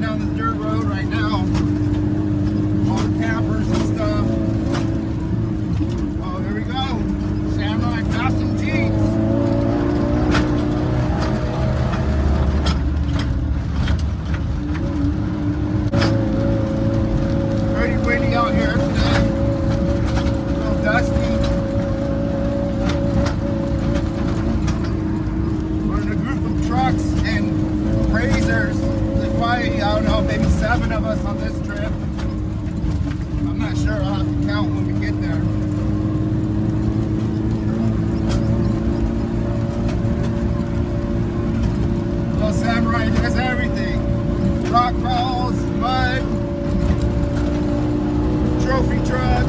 down this dirt road right now. All the campers and stuff. Oh, here we go. Samurai custom Jeeps. Pretty windy out here today. A little dusty. We're in a group of trucks and razors. There's probably, I don't know, maybe 7 of us on this trip. I'm not sure. I'll have to count when we get there. Little Samurai does everything. Rock crawls, mud, trophy truck.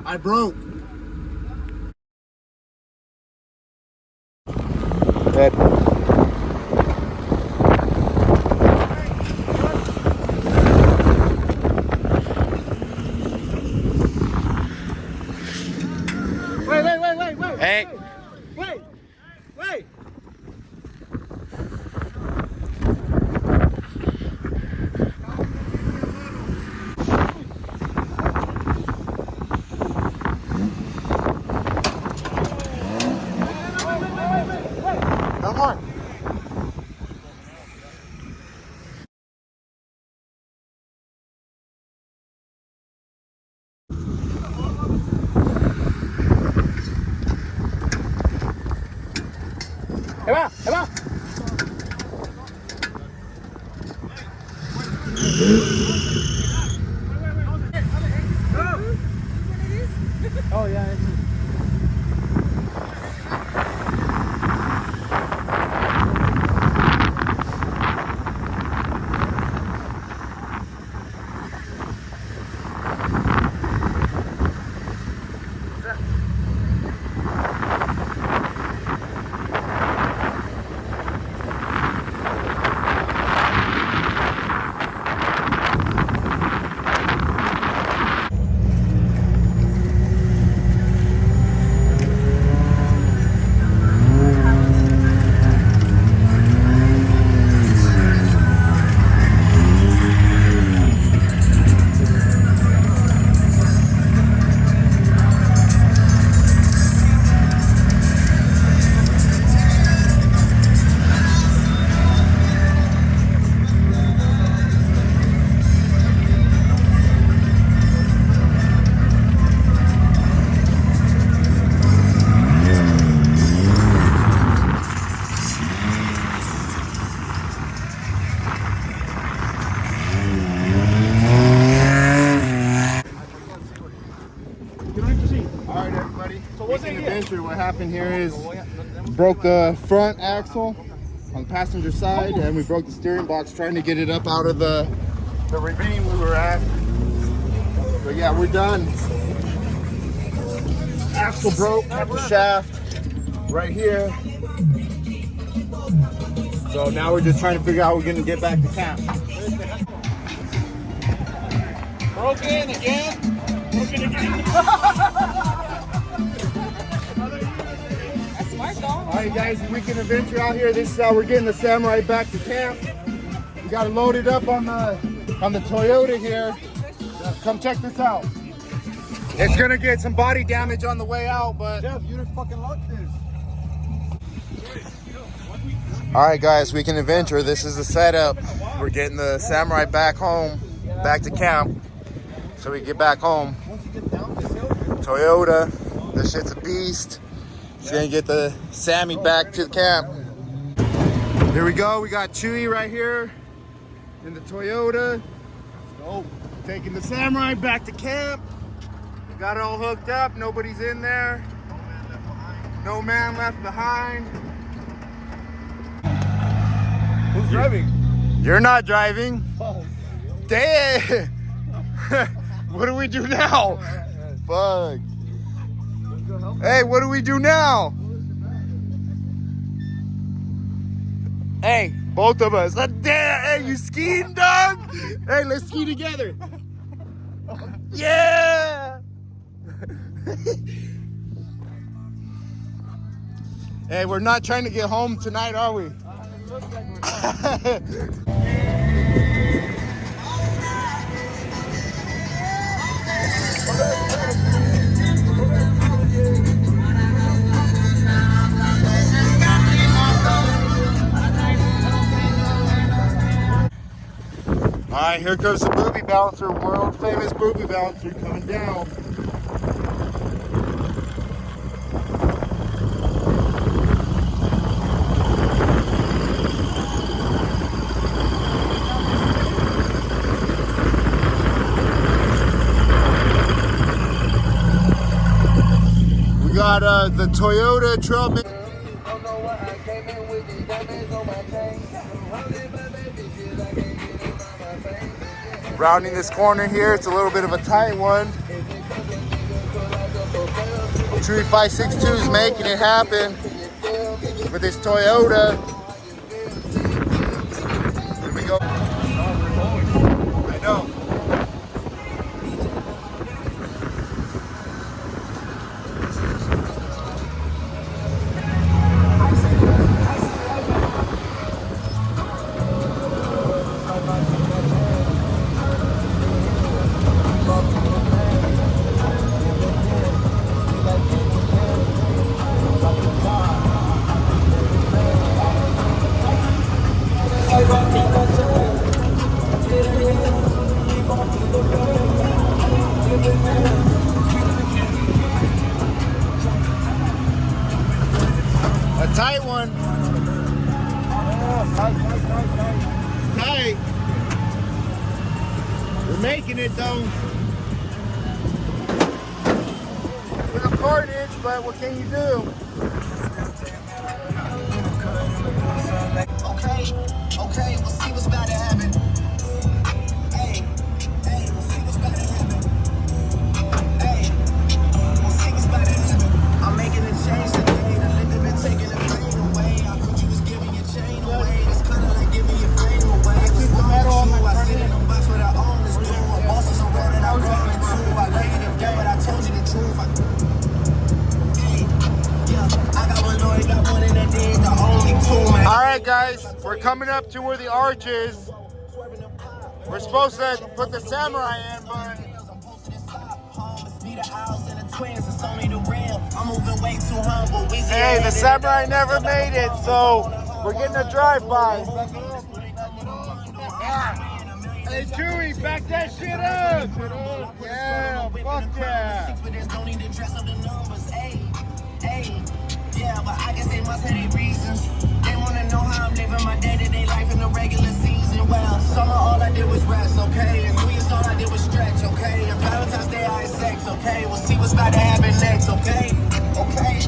I broke. Good. Wait. Hey. Wait. Come on. Ahí va. Oh, yeah. Alright everybody, so what's an adventure. What happened here is broke the front axle on the passenger side and we broke the steering box trying to get it up out of the ravine we were at. But yeah, we're done. Axle broke at the shaft right here. So now we're just trying to figure out how we're gonna get back to camp. Broken again. That's smart though. Alright guys, weekend adventure out here. This is how we're getting the Samurai back to camp. We got it loaded up on the Toyota here. Come check this out. It's gonna get some body damage on the way out, but Jeff, you just fucking locked this. Alright guys, weekend adventure. This is the setup. We're getting the Samurai back home, back to camp. So we get back home. Toyota, this shit's a beast. It's gonna get the Sammy back to the camp. Here we go. We got Chewy right here in the Toyota. Let's go. Taking the Samurai back to camp. Got it all hooked up. Nobody's in there. No man left behind. Who's driving? You're not driving. Oh. Damn. What do we do now? Fuck. Hey, what do we do now? Hey, both of us. Damn, hey, you skiing, dog? Hey, let's ski together. Yeah. Hey, we're not trying to get home tonight, are we? All right, here comes the booby bouncer, world famous booby bouncer coming down. We got the Toyota Trailblazer. Rounding this corner here, it's a little bit of a tight one. 3562 is making it happen with this Toyota. Here we go. I know. A tight one. It's tight. We're making it though. With a carnage, but what can you do? Okay, we'll see what's about to happen. Hey, we'll see what's about to happen. Hey, we'll see what's about to happen. I'm making a change today. The liquor been taking the pain away. I thought you was giving your chain away. It's kind of like giving your fame away. What's wrong with you? I sit in a box where I own this dude. My boss is a road that I brought into. I laid it down, but I told you the truth. I got one Lord, got one in that day. The only two, man. All right, guys, we're coming up to where the arch is. We're supposed to put the Samurai in, but hey, the Samurai never made it, so we're getting a drive-by. Hey, Chewy, back that shit up! Yeah, fuck yeah! Yeah, but I guess they must have their reasons. They wanna know how I'm living my day-to-day life in the regular season. Well, summer all I did was rest, okay? And New Year's all I did was stretch, okay? And Valentine's Day I had sex, okay? We'll see what's about to happen next, okay? Okay.